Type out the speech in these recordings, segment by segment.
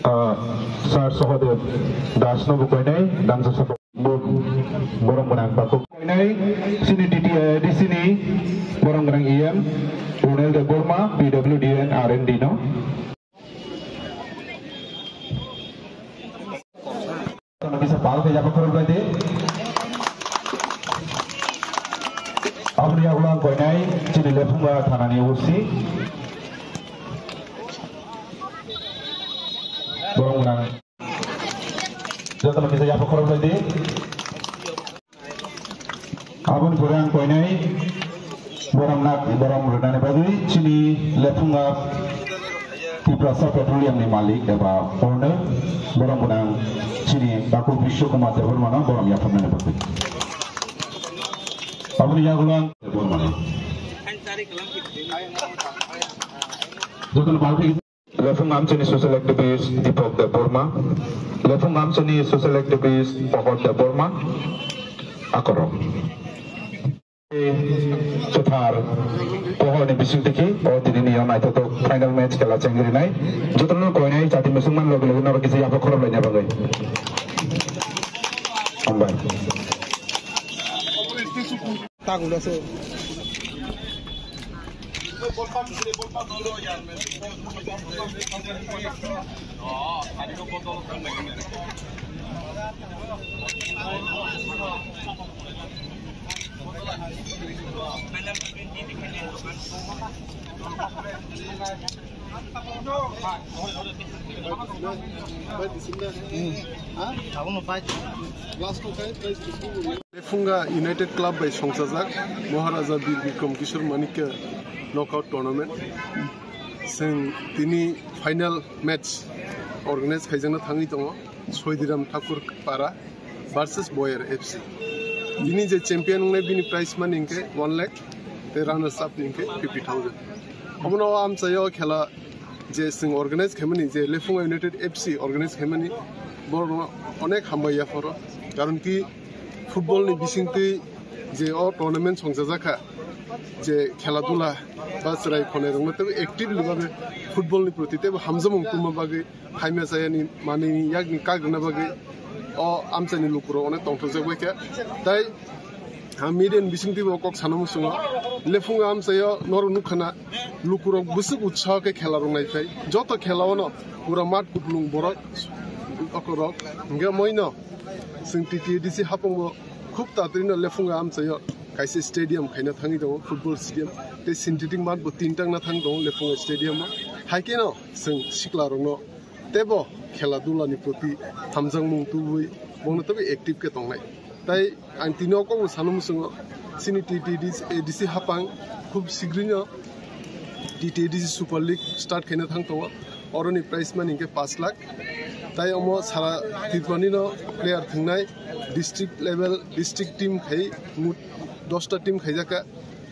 Sar Sahadev Das Nobu Koinai dan sesuatu borong menang Baku Koinai sini di sini borong menang IM Brunel de Burma PWDN R&D no kalau bisa paal ke japa korol berarti Abri Agulang Koinai sini Lefunga Thanani Ursi borong menang jatuh bisa japa korol berarti Abun Korean Koinai borong nak borong renane bagi sini Lefunga Tiprasa Petroleum ni Malik eba owner borong menang sini Baku Bisho Kumar Tebur mana borong ya pernah bagi Abun yang ulang Tebur mana jatuh balik Lefunga sini social activist Dipok de Burma Lefunga sini social activist Pokok de Burma Akoro Setar pohon ini bising tiki, oh di ini yang naik tuh final match kalau cenggiri naik, jutaan koin naik jadi musuhan logo narik kisah apa korban banyak bagai, ambai. Tak udah so. Lefunga United Club by Songsajak Maharaja BIKRAM Kishore MANIKYA knockout tournament sing tini final match organize khaijana thangi tongo Soidiram Thakur Para versus BIR FC ini je champion ngai bini prize money ke 1 lakh te runners up ninke 50,000 amno am chayo khela je sing organize khemani je Lefunga United FC organize khemani bor onek hamaya foro karon ki football ni bisingte je o tournament songjaka je khela dula basrai khone rong te actively babe football ni proti te hamjamung tuma bage haime sayani mani yak ka gna bage o amchani lukuro onek tongtho weke tai hamiden bisingti bokok sanamu sunga Lefunga amsayo noru nukhana lukuro busuk utsaha ke khela rong nai phai joto khela ono pura mat kutlung borok akorok nge moino sing TTDC hapongbo khub tatrino Lefunga amsayo kaise stadium khaina thangi dong football stadium te synthetic mat bo tintang na thang dong Lefunga stadium haikeno sing sikla rongno tebo khela dula ni proti hamjang mung tubui bongno tobe active ke tongnai tai ang tino ko sanum sungo sini TTDC hapang khub sigrino TTDC Super League start khaina thang tongo oroni prize money ke 5 lakh tai omo sara tirpani no player thingnai district level district team khai 10 team khaijaka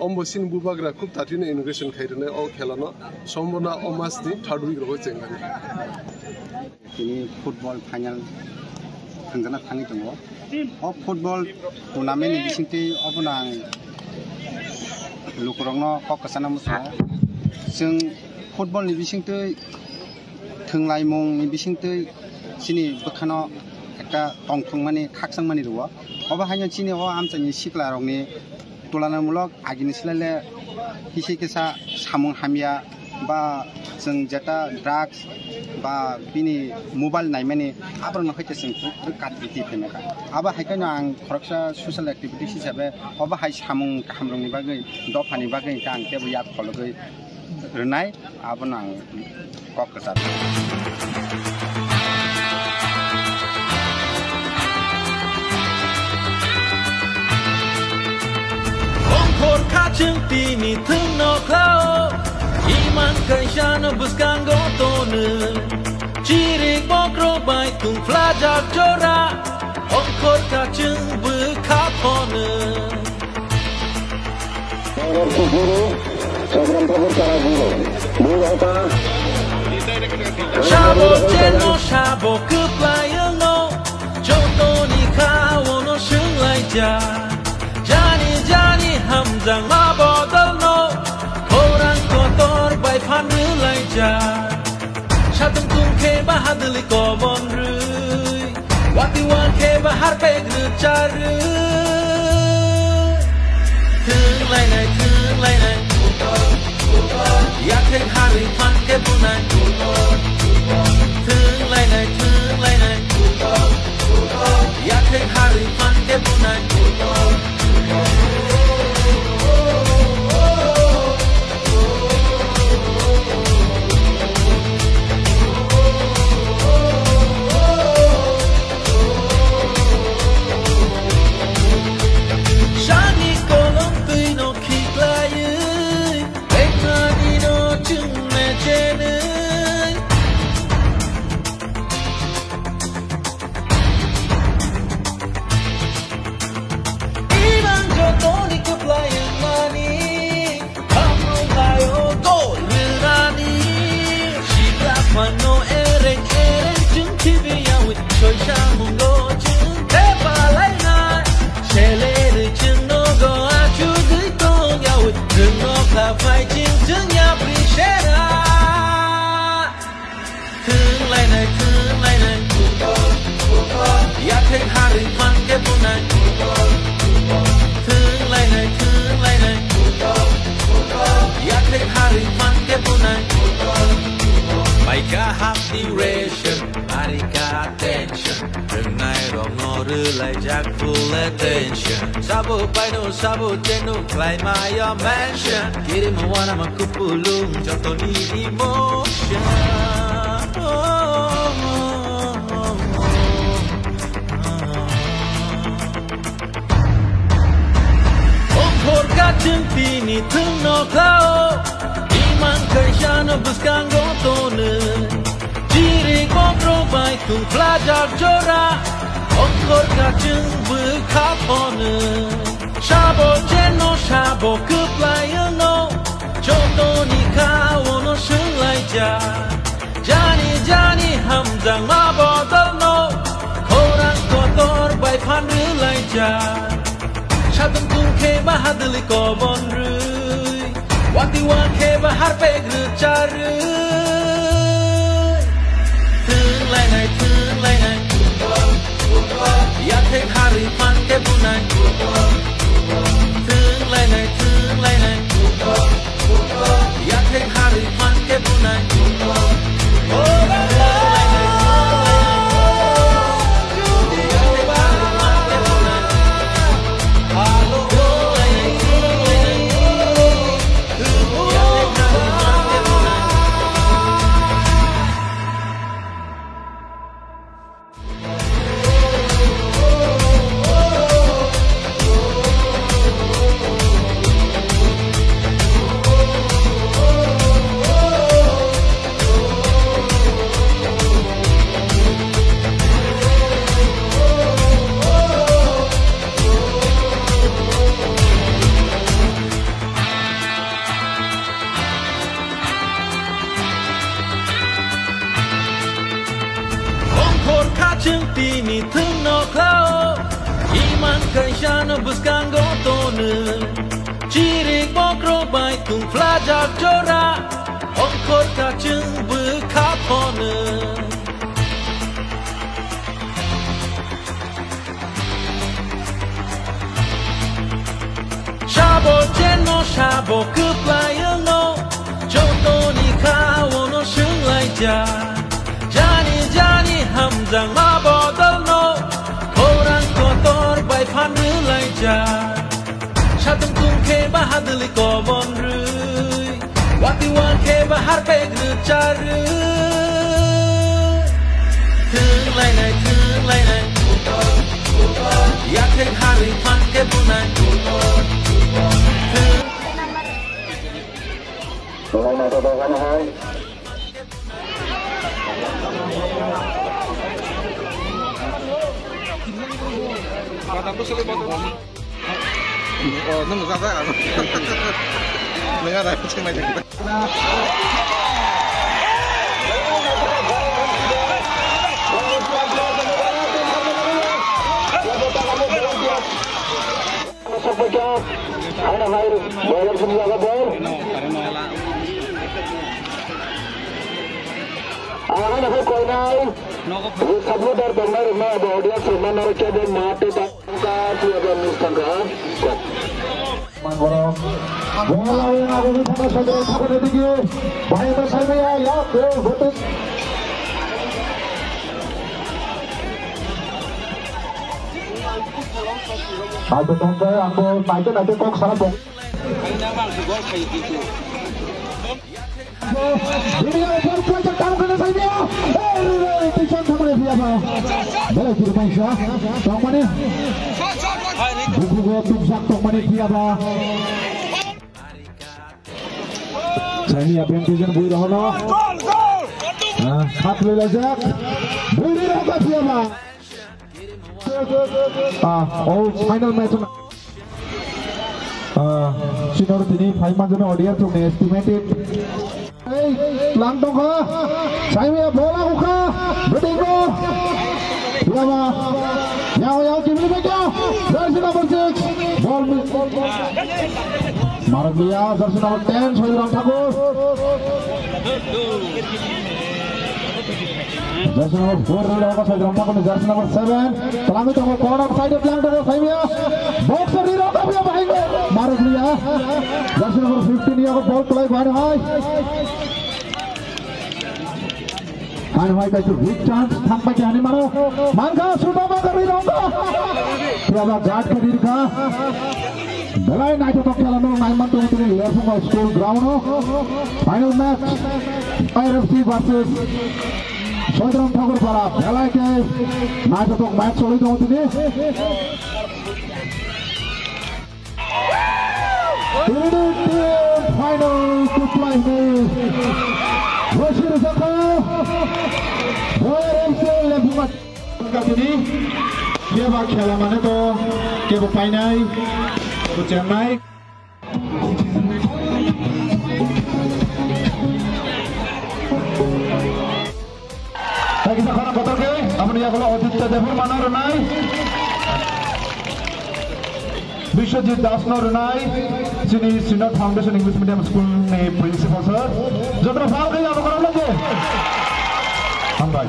ombosin bubagra khub tatino inauguration khairane o khelano sombona omas ni third week ro chengani ini football final thangana thangi tongo o football tournament ni bisingte obunang lukurongno kokasana muso जों football ni bisingte thunglai mong ni bisingte sini bkhano ekta tongthung mani khaksang mani ruwa oba haino chini o amchani sikla rongni tulanamulok agini silale hisi kesa samung hamia ba जों jeta drugs ba bini mobile naimani abrno hoite जों काटिति फेमेका aba haikano ang khoroksa social activities hisabe oba hai samung hamrongni bagai dofani bagai kang tebo yak khologai renai abona ang kokasa ongkor kachung tini thungno khao iman kaishana buskan gotone chirik bokro bai tung flaja jora ongkor kachung bukhapone Shabo cheno shabo kuplayang no joto ni kawo no shunglai ja jani jani hamjang ma bodal no orang kotor bai phandu lai ja Shatang tung ke Bahadur ko bon rui Wati wan ke bahar pe gru charu Thương lai này Ya ke hari pan ke bunai Thương lai này Ya ke hari pan ke bunai phải chinh chứng nhà Prishera thương lai này ya thấy hari pan ke bunai thương lai này ya thấy hari pan ke bunai mày cả half duration Marika attention đừng này rong ngó rư lại jack full attention sabo paino sabo tenu fly my your mansion kirim wana makupulung joto ni emotion Ongkor kacang pini thương no klau iman kaisana buskan gotone Diri kontrol baik tu pelajar jora Ongkor kacang berkapone Sabo jeno sabo keplayano Jodoh nikah wono selai ja Jani hamzang mabodal no Korang kotor baik pandu lai ja Shatang tung ke Bahadur ko bon rui Wati wan ke bahar pe gru charu Thương lai này Ya thấy hari pan ke bunai Thương lai này Ya thấy hari pan ke bunai Kacang pini thương no klau iman kaisana buskan gotone Cirik bokro baik tung pelajar jora Ongkor kacang berkapone Sabo jeno sabo keplayano Jodoh nikah wono selai ja Jani hamzang mabodal no Korang kotor baik pandu lai ja Shatang tung ke Bahadur ko bon rui Wati wan ke bahar pe gru charu Thương lai này Ya thấy hari pan ke bunai Aku sulit banget. Oh, nunggu saja. Dengar ada kucing aja kita. Supporter benar mau bawa semua kita mati tak tiada miskan kan? Bola yang ada di sana saja sahabat tinggi. Baik bersama ya betul. Ada tongkat, ambil naik nanti kok salah bong. Ini baru project kamu kena saya. Tisan sama dia apa? Boleh kita main sah? Tong mana? Buku tuk tong mana dia apa? Saya apa yang tisan bui dah no? Hat boleh lezat. Bui dia apa siapa? Oh, final match. Senior ini 5 months audience from estimated. Hey, langtong ka. Saya bola buka. Betingo. Siapa? Yang kiri beja. Jersey number 6. Ball miss. Maharaja jersey number 10. Soiram Thakur. Jersey number 4 Soiram Thakur. Jersey number 7. Selami Thakur corner side flank Thakur. Saya boxer di roka dia bahing. Maharaja. Jersey number 15 yang ball play by high. And why guys big chance sampai ke mana mangga sudah makan di roka. Siapa guard ke diri ka? Belai naik to kela no 9 month to the Lefunga school ground. Final match IRFC versus Soiram Thakur para belai ke naik to match soli to tini. Final to play this. Rashid Zaka BIR Lefunga kini dia bak khela mane to ke bo final to Chennai lagi sekarang kotor ke amne ya kalau Aditya Devur mana Renai Vishwajit Das no Renai sini Senior Foundation English Medium School ne principal sir jatra faal ke anu karam lage हम भाई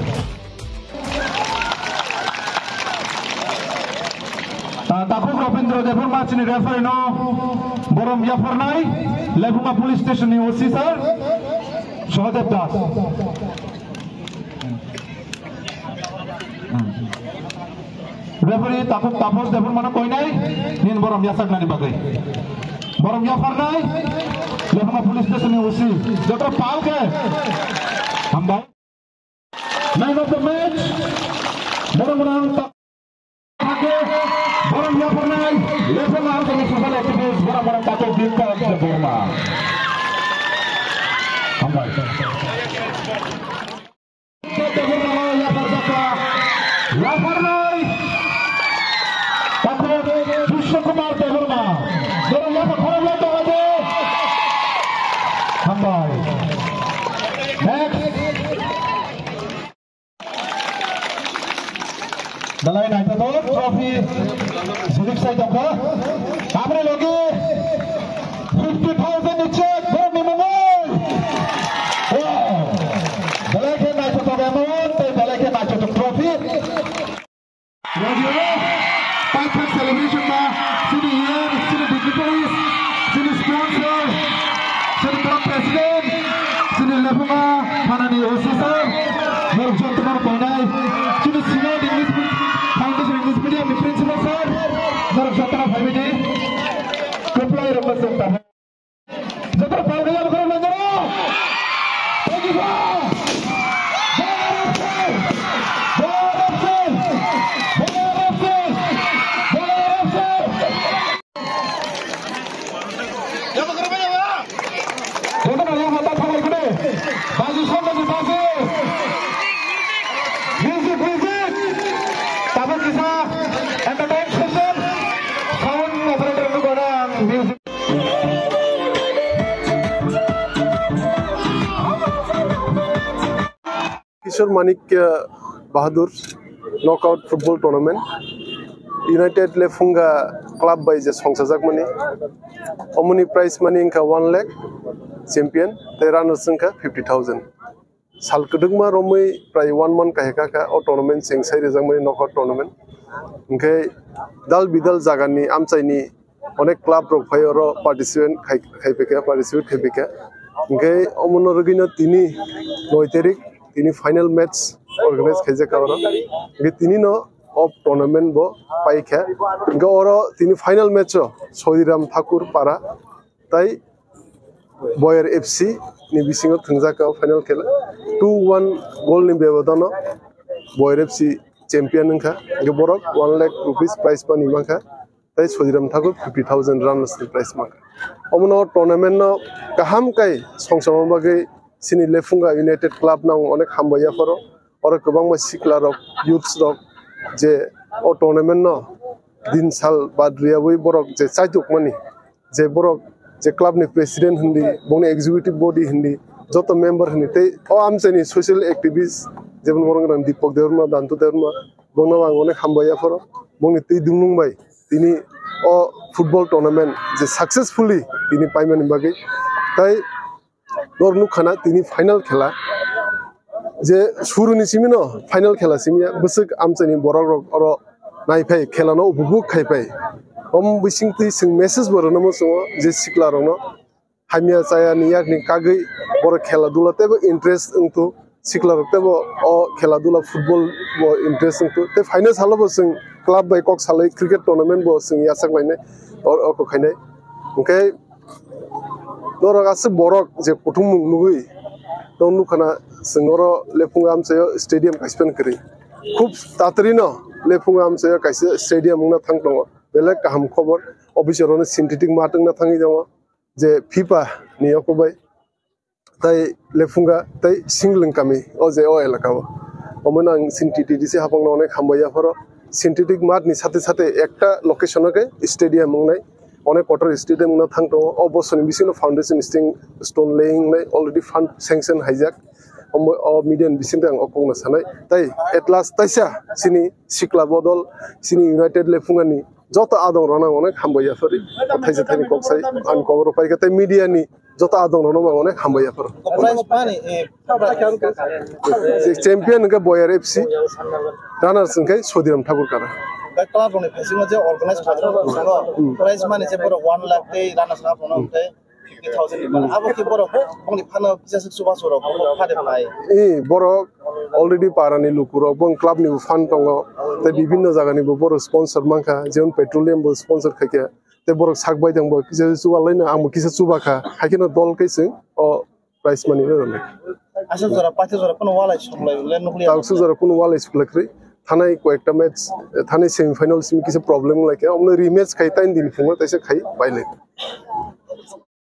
Taku Gopindra Devur Machini referee no Borom Yafarnai Lefunga police station ni OC sir Shohadev Das referee Taku Tapos Devur mana koinai nin Borom Yasak nani bagai Borom Yafarnai Lefunga police station ni OC jatra faal ke हम भाई Man of the match, Borom Yafarnai, Lefunga untuk social activities, Borom Tato Dinka ke Burma. Hambai. Yafarnai, Tato Vishwakumar ke Burma. Borom Yafarnai lagi aja. Hambai. Next. Dalai naik to trophy civic side apa? Kamera lagi 50,000 dicek minimum. Wow. Dalai ke naik to amount, dalai ke naik to trophy. Radio, pakai celebration ma, sini year, sini dignitaries, sini sponsor, sini president, sini Lefunga, mana ni officer, merjut teman pandai, sini senior English Foundation English Medium principal sir, sir jatra bhai ji, apply represent है, jatra bhai जी आप करो लंजरो, thank you sir, Kishore MANIKYA Bahadur knockout football tournament United Lefunga club by the Songsajak money Omni prize money inka 1 lakh champion the runners inka 50,000 सालकदोंमा रमै प्राय 1 month काहेका ओ tournament सेंसाइ रेजांमनि knockout tournament ओंखे दाल बिदाल जागानि आमचाइनि अनेक club रक fire participate खाइफेका ओंखे अमन रगिनो तिनि 9 तारिख तिनि final match organise खाइजाका और ओंखे तिनि न of tournament बो पाइखा ओंखे और तिनि फाइनल मैच सौदिराम ठाकुर पारा ताई BIR FC नि बिसिङाव थंजाका फाइनल खेला 2-1 गोल नि बेबदन BIR FC चैंपियन नखा ओंखे बरक 1 लाख रुपीस प्राइज पानि माखा ताई सौदिराम ठाकुर 50,000 रानस प्राइज माखा अमनो टूर्नामेंट न गाहाम काई संसम बागै सिनि लेफुंगा यूनाइटेड क्लब नाव अनेक हामबायाफोर और गोबां सिक्ला रक यूथ्स रक जे ओ टूर्नामेंट न दिन साल बाद्रिया बै बरक जे चाइतुक मानि जे बरक जे क्लब नि प्रेसिडेंट हिंदी बोने एग्जीक्यूटिव बॉडी हिंदी जत मेंबर हिंदी ते ओ आमसेनि सोशल एक्टिविस्ट जेबन बरंगरान दीपक देवरमा दांतु देवरमा बोनो आं अनेक हामबायाफोर बोने दै दुंलुंबाय तिनि ओ फुटबल टूर्नामेंट जे सक्सेसफुली तिनि पाइमानि बागै ताई दरनु खाना तिनि फाइनल खेला जे शुरुनि सिमिनो फाइनल खेला सिमिया बसक आमसेनि बरक और नायफाय खेलानो उपभोग खाइफाय हम बिसिंति सिं मेसेज बरनो मसो जे सिक्ला रनो हामिया चाया नियाकनि कागै बर खेला दुलातेबो इंटरेस्ट अंतु सिक्ला रतेबो ओ खेला दुला फुटबल बो इंटरेस्ट अंतु ते फाइनल सालबो सिं क्लब बाय कक सालै क्रिकेट टूर्नामेंट बो सिं यासक लायने और अको खायनाय ओंखे दरगासे बरक जे पथुम नुगै दनु खाना सिंगरो लेफुंगा आमसे स्टेडियम काइसपेन करि खूब तातरिनो लेफुंगा आमसे काइसे स्टेडियम ना थांग दङ बेलेग गाहाम खबर अफिसरनो सिंथेटिक माटंना थाङि दङ जे फिफा नि अकबाय ताई लेफुंगा ताई सिंगलिं कामि ओ जे ओ एलाकाव अमन आं सिंथेटिक दिसे हाबंनो अनेक हामबायाफोर सिंथेटिक माट नि साथे साथे एकटा लोकेशनके स्टेडियम मंगनाय अनेक क्वार्टर स्टेडियम ना थांग दङ ओ बसनि बिसिनो फाउंडेशन स्टोन लेइं नै अलरेडी फंड सैंक्शन हाइजाक ओ मीडियन बिसिनो आं अकंनो सानाय ताई एट लास्ट ताइसा सिनि सिक्ला बदल सिनि यूनाइटेड लेफुंगानि जत आदं रना अनेक हामबायाफोर थाइसे थाइनि कक्साय आं खबर पाइका ताई मीडिया नि जत आदं रना अनेक हामबायाफोर चैंपियन के BIR FC रानर्स के सौदिराम ठाकुर कारा क्लब ने फेसिंग जे ऑर्गेनाइज खालामो प्राइस माने जे बरो 1 लाख ते रानर्स ना फनो 50,000 निबा अब के बरो बंनि फानो पिसास सुबा सरो फादे फाय ए बरो अलरेडी पारानि लुकुरो बं क्लब नि फंड दङ ते विभिन्न जागानि बरो स्पॉन्सर मांखा जेन पेट्रोलियम बो स्पॉन्सर खाके ते बरो सागबाय दंबो किसे सुवालायनो आं किसे सुबाखा हाकिनो दल कैसे ओ प्राइस मानि रहले आसन जरा पाथे जरा कोनो वालाय समलाय ले नुखलिया ताउसु जरा कोनो वालाय सुलख्रै थानाय कोएक्टा मैच थानाय सेमीफाइनल सिम किसे प्रॉब्लम लायके हमने रीमैच खाइ टाइम दिन फुङो तैसे खाइ बाइले